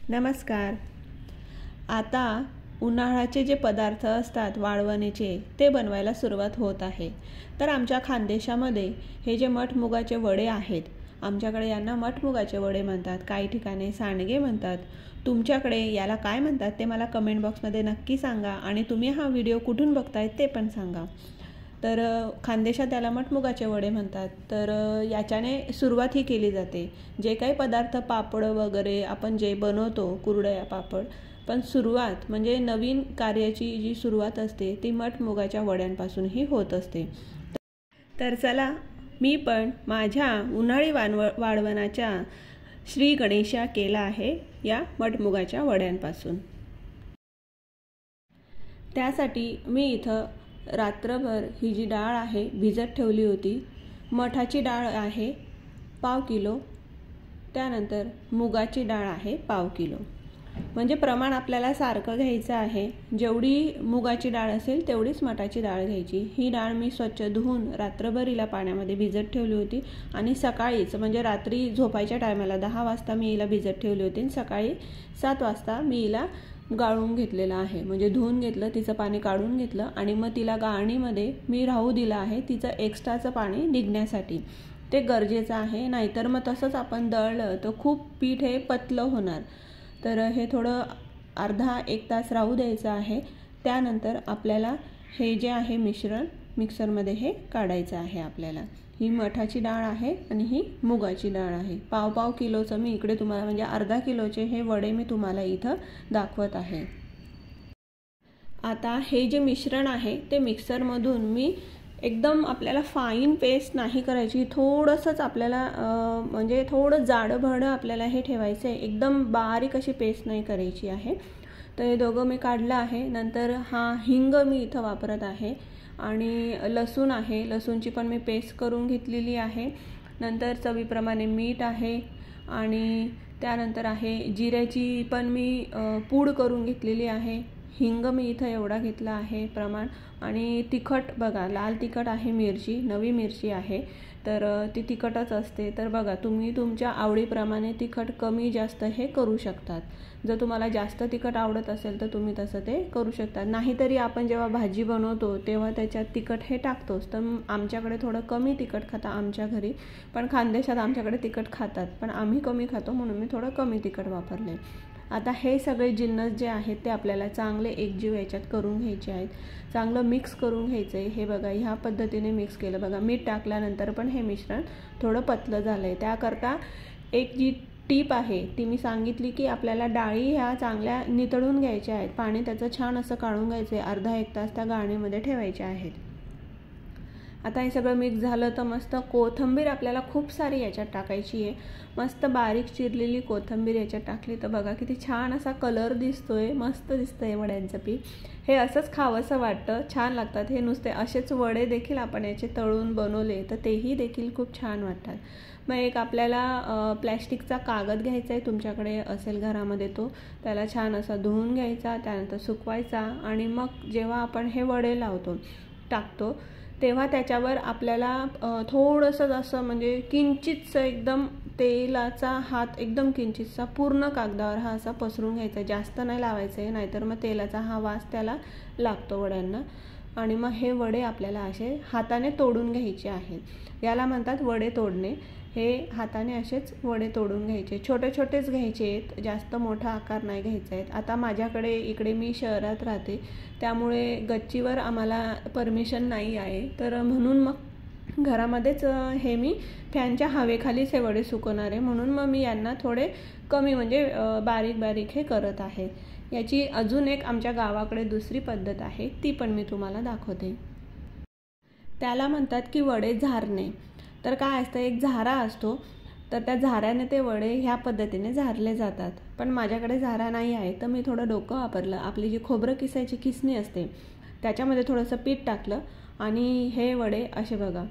नमस्कार. आता उन्हाळ्याचे जे पदार्थ असतात वाळवणीचे ते बनवायला सुरुवात होत आहे. तर आमच्या खानदेशामध्ये हे जे मठमुगाचे वडे आहेत, आमच्याकडे यांना मठमुगाचे वडे म्हणतात, काही ठिकाणी सांडगे म्हणतात. तुमच्याकडे याला काय म्हणतात ते मला कमेंट बॉक्समध्ये नक्की सांगा आणि तुम्ही हा व्हिडिओ कुठून बघताय ते पण सांगा. तर खानदेशात त्याला मठमुगाचे वडे म्हणतात. तर याच्याने सुरुवात ही केली जाते. जे काही पदार्थ पापड वगैरे आपण जे बनवतो, कुरडया पापड, पण सुरुवात म्हणजे नवीन कार्याची जी सुरुवात असते ती मठमुगाच्या वड्यांपासूनही होत असते. तर चला, मी पण माझ्या उन्हाळी वाळवणाच्या श्री गणेशा केला आहे या मठमुगाच्या वड्यांपासून. त्यासाठी मी इथं रात्रभर ही जी डाळ आहे भिजत ठेवली होती. मठाची डाळ आहे 1/2 किलो, त्यानंतर मुगाची डाळ आहे 1/2 किलो. म्हणजे प्रमाण आपल्याला सारखं घ्यायचं आहे. जेवढी मुगाची डाळ असेल तेवढीच मठाची डाळ घ्यायची. ही डाळ मी स्वच्छ धुवून रात्रभर हिला पाण्यामध्ये भिजत ठेवली होती आणि सकाळीच म्हणजे रात्री झोपायच्या टायमाला 10 वाजता मी हिला भिजत ठेवली होती आणि सकाळी 7 वाजता मी हिला गाळून घेतलेलं आहे. म्हणजे धुवून घेतलं, तिचं पाणी काढून घेतलं आणि मग तिला गाळणीमध्ये मी राहू दिलं आहे तिचं एक्स्ट्राचं पाणी निघण्यासाठी. ते गरजेचं आहे, नाहीतर मग तसंच आपण दळलं तर खूप पीठ हे पतलं होणार. तर हे थोडं अर्धा 1 तास राहू द्यायचं आहे. त्यानंतर आपल्याला हे जे आहे मिश्रण मिक्सरमध्ये हे काढायचं आहे आपल्याला. ही मठाची डाळ आहे आणि ही मुगाची डाळ आहे. 1/2 किलोचं मी इकडे तुम्हाला म्हणजे अर्धा किलोचे हे वडे मी तुम्हाला इथं दाखवत आहे. आता हे जे मिश्रण आहे ते मिक्सरमधून मी एकदम आपल्याला फाईन पेस्ट नाही करायची, थोडंसंच आपल्याला म्हणजे थोडं जाडं आपल्याला हे ठेवायचं आहे. एकदम बारीक अशी पेस्ट नाही करायची आहे. तर हे दोघं मी काढलं आहे. नंतर हा हिंग मी इथं वापरत आहे आणि लसूण आहे, लसूणची पण मी पेस्ट करून घेतलेली आहे. नंतर चवीप्रमाणे मीठ आहे आणि त्यानंतर आहे जिऱ्याची पण मी पूड करून घेतलेली आहे. हिंग मी इथं एवढा घेतला आहे प्रमाण. आणि तिखट बघा, लाल तिखट आहे, मिरची नवी मिरची आहे, तर ती तिखटच असते. तर बघा, तुम्ही तुमच्या आवडीप्रमाणे तिखट कमी जास्त हे करू शकतात. जर तुम्हाला जास्त तिखट आवडत असेल तर तुम्ही तसं ते करू शकता. नाहीतरी आपण जेव्हा भाजी बनवतो तेव्हा त्याच्यात तिखट हे टाकतोच. तर आमच्याकडे थोडं कमी तिखट खाता आमच्या घरी, पण खानदेशात आमच्याकडे तिखट खातात, पण आम्ही कमी खातो म्हणून मी थोडं कमी तिखट वापरले. आता हे सगळे जिन्नस जे आहेत ते आपल्याला चांगले एकजीव याच्यात करून घ्यायचे आहेत. चांगलं मिक्स करून घ्यायचं आहे. हे बघा, ह्या पद्धतीने मिक्स केलं. बघा, मीठ टाकल्यानंतर पण हे मिश्रण थोडं पतलं झालं आहे. त्याकरता एक जी टीप आहे ती मी सांगितली की आपल्याला डाळी ह्या चांगल्या नितळून घ्यायच्या आहेत. पाणी त्याचं छान असं काढून घ्यायचं आहे. अर्धा 1 तास त्या गाळणीमध्ये ठेवायच्या आहेत. आता हे सगळं मिक्स झालं तर मस्त कोथिंबीर आपल्याला खूप सारी याच्यात टाकायची आहे. मस्त बारीक चिरलेली कोथिंबीर याच्यात टाकली तर बघा किती छान असा कलर दिसतोय, मस्त दिसतंय वड्यांचं पीठ. हे असंच खावंसं वाटतं, छान लागतात. हे नुसते असेच वडे देखील आपण याचे तळून बनवले तर तेही देखील खूप छान वाटतात. मग एक आपल्याला प्लॅस्टिकचा कागद घ्यायचा आहे, तुमच्याकडे असेल घरामध्ये तो, त्याला छान असा धुवून घ्यायचा, त्यानंतर सुकवायचा आणि मग जेव्हा आपण हे वडे टाकतो तेव्हा त्याच्यावर आपल्याला थोडंसं असं म्हणजे किंचितचं एकदम तेलाचा हात एकदम किंचितचा पूर्ण कागदावर हा असा पसरून घ्यायचा. जास्त नाही लावायचं आहे, नाहीतर मग तेलाचा हा वास त्याला लागतो वड्यांना. आणि मग हे वडे आपल्याला असे हाताने तोडून घ्यायचे आहेत. याला म्हणतात वडे तोडणे. हे हाताने असेच वडे तोडून घ्यायचे, छोटे छोटेच घ्यायचे आहेत, जास्त मोठा आकार नाही घ्यायचा आहे. आता माझ्याकडे इकडे मी शहरात राहते त्यामुळे गच्चीवर आम्हाला परमिशन नाही आहे, तर म्हणून मग घरामध्येच हे मी फॅनच्या हवेखालीच हे वडे सुकवणार आहे. म्हणून मग मी यांना थोडे कमी म्हणजे बारीक बारीक हे करत आहे. याची अजून एक आमच्या गावाकडे दुसरी पद्धत आहे, ती पण मी तुम्हाला दाखवते. त्याला म्हणतात की वडे झारणे. तर काय असतं, एक झारा असतो, तर त्या झाऱ्याने ते वडे ह्या पद्धतीने झारले जातात. पण माझ्याकडे झारा नाही आहे तर मी थोडं डोकं वापरलं. आपली जी खोबरं किसायची किसणी असते त्याच्यामध्ये थोडंसं पीठ टाकलं आणि हे वडे असे बघा.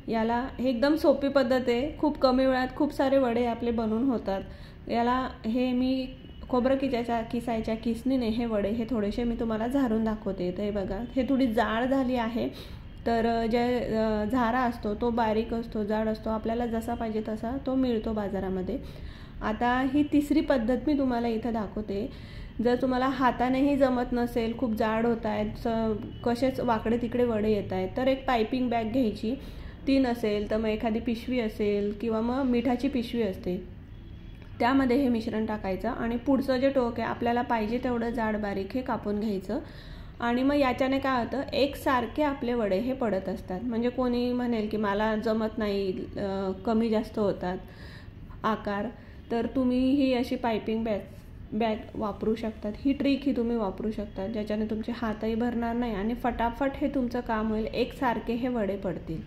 याला हे एकदम सोपी पद्धत आहे, खूप कमी वेळात खूप सारे वडे आपले बनवून होतात. याला हे मी खोबरं किसायच्या किसणीने हे वडे हे थोडेसे मी तुम्हाला झारून दाखवते. तर हे बघा, हे थोडी जाड झाली आहे. तर जे झारा असतो तो बारीक असतो, जाड असतो, आपल्याला जसा पाहिजे तसा तो मिळतो बाजारामध्ये. आता ही तिसरी पद्धत मी तुम्हाला इथं दाखवते. जर तुम्हाला हातानेही जमत नसेल, खूप जाड होत आहेत, कसेच वाकडे तिकडे वडे येत आहेत, तर एक पायपिंग बॅग घ्यायची. ती नसेल तर मग एखादी पिशवी असेल किंवा मग मिठाची पिशवी असते, त्यामध्ये हे मिश्रण टाकायचं आणि पुढचं जे टोक आहे आपल्याला पाहिजे तेवढं जाड बारीक हे कापून घ्यायचं. आणि मग याच्याने काय होतं, एकसारखे आपले वडे हे पडत असतात. म्हणजे कोणी म्हणेल की मला जमत नाही, कमी जास्त होतात आकार, तर तुम्ही ही अशी पायपिंग बॅग वापरू शकतात. ही ट्रिक ही तुम्ही वापरू शकता, ज्याच्याने तुमचे हातही भरणार नाही आणि फटाफट हे तुमचं काम होईल, एकसारखे हे वडे पडतील.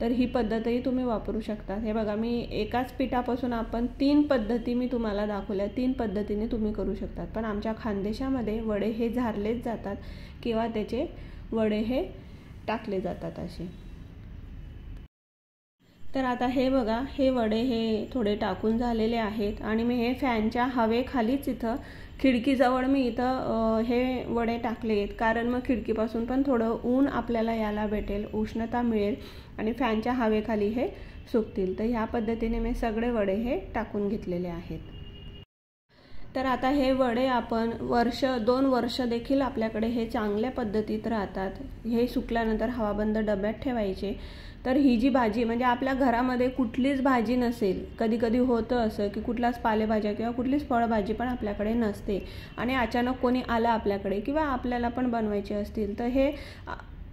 तर ही पद्धतही तुम्ही वापरू शकता. हे बघा, मी एकाच पिठापासून आपण 3 पद्धती मी तुम्हाला दाखवल्या, 3 पद्धतीने तुम्ही करू शकतात. पण आमच्या खानदेशामध्ये वडे हे झारलेच जातात किंवा त्याचे वडे हे टाकले जातात असे. तर आता हे बघा, हे वडे हे थोडे टाकून झालेले आहेत आणि मी हे फॅनच्या हवेखालीच इथं खिडकीजवळ मी इथं हे वडे टाकले आहेत, कारण मग खिडकीपासून पण थोडं ऊन आपल्याला याला भेटेल, उष्णता मिळेल आणि फॅनच्या हवेखाली हे सुकतील. तर ह्या पद्धतीने मी सगळे वडे हे टाकून घेतलेले आहेत. तर आता हे वडे आपण 1-2 वर्ष देखील आपल्याकडे हे चांगल्या पद्धतीत राहतात. हे सुकल्यानंतर हवाबंद डब्यात ठेवायचे. तर ही जी भाजी, म्हणजे आपल्या घरामध्ये कुठलीच भाजी नसेल, कधी कधी होतं असं की कुठलाच पालेभाज्या किंवा कुठलीच फळभाजी पण आपल्याकडे नसते आणि अचानक कोणी आला आपल्याकडे किंवा आपल्याला पण बनवायची असतील, तर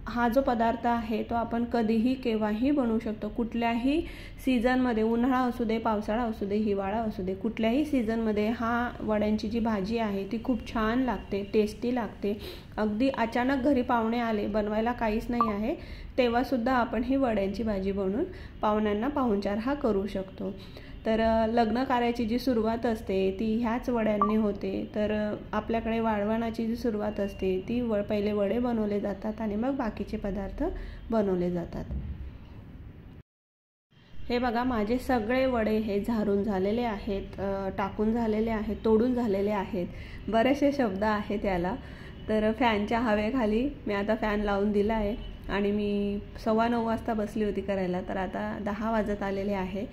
हा जो पदार्थ आहे तो आपण कधीही केव्हाही बनवू शकतो. कुठल्याही सीझनमध्ये, उन्हाळा असू दे, पावसाळा असू दे, हिवाळा असू दे, कुठल्याही सीझनमध्ये हा वड्यांची जी भाजी आहे ती खूप छान लागते, टेस्टी लागते. अगदी अचानक घरी पाहुणे आले, बनवायला काहीच नाही आहे, तेव्हासुद्धा आपण ही वड्यांची भाजी बनवून पाहुण्यांना पाहुणचार हा करू शकतो. तर लग्न कार्याची जी सुरुवात असते ती ह्याच वड्यांनी होते. तर आपल्याकडे वाळवणाची जी सुरुवात असते ती पहिले वडे बनवले जातात आणि मग बाकीचे पदार्थ बनवले जातात. हे बघा, माझे सगळे वडे हे झारून झालेले आहेत, टाकून झालेले आहेत, तोडून झालेले आहेत. बरेचसे शब्द आहेत याला. तर फॅनच्या हवेखाली मी आता फॅन लावून दिला आहे आणि मी 9:15 वाजता बसली होती करायला. तर आता 10 वाजत आलेले आहे.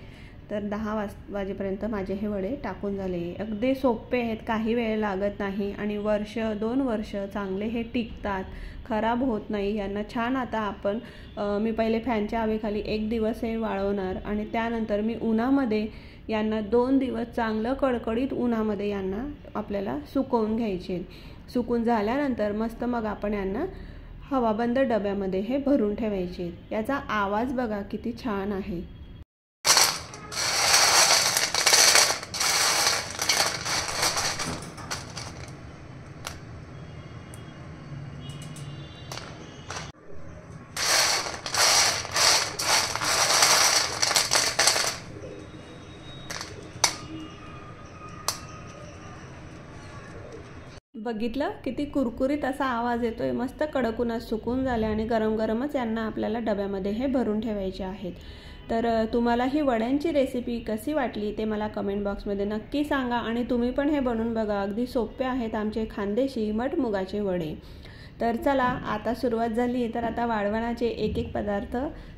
तर 10 वाजेपर्यंत माझे हे वडे टाकून झाले. अगदी सोपे आहेत, काही वेळ लागत नाही आणि 1-2 वर्ष चांगले हे टिकतात, खराब होत नाही. यांना छान आता आपण मी पहिले फॅनच्या हवेखाली 1 दिवस हे वाळवणार आणि त्यानंतर मी उन्हामध्ये यांना 2 दिवस चांगलं कडकडीत उन्हामध्ये यांना आपल्याला सुकवून घ्यायचे. सुकून झाल्यानंतर मस्त मग आपण यांना हवाबंद डब्यामध्ये हे भरून ठेवायचे. याचा आवाज बघा किती छान आहे. बघितलं किती कुरकुरीत असा आवाज येतोय. मस्त कडकून सुकून झाले आणि गरम गरमच यांना आपल्याला डब्यामध्ये हे भरून ठेवायचे आहेत. तर तुम्हाला ही वड्यांची रेसिपी कशी वाटली ते मला कमेंट बॉक्समध्ये नक्की सांगा आणि तुम्ही पण हे बनवून बघा. अगदी सोपे आहेत आमचे खानदेशी मटमुगाचे वडे. तर चला, आता सुरुवात झाली, तर आता वाळवणाचे एक पदार्थ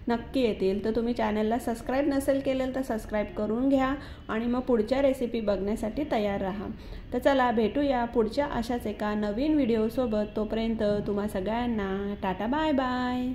नक्की येतील. तर तुम्ही चॅनलला सबस्क्राईब नसेल केलेलं तर सबस्क्राईब करून घ्या आणि मग पुढच्या रेसिपी बघण्यासाठी तयार राहा. तर चला, भेटूया पुढच्या अशाच एका नवीन व्हिडिओसोबत. तोपर्यंत तुम्हा सगळ्यांना टाटा बाय बाय.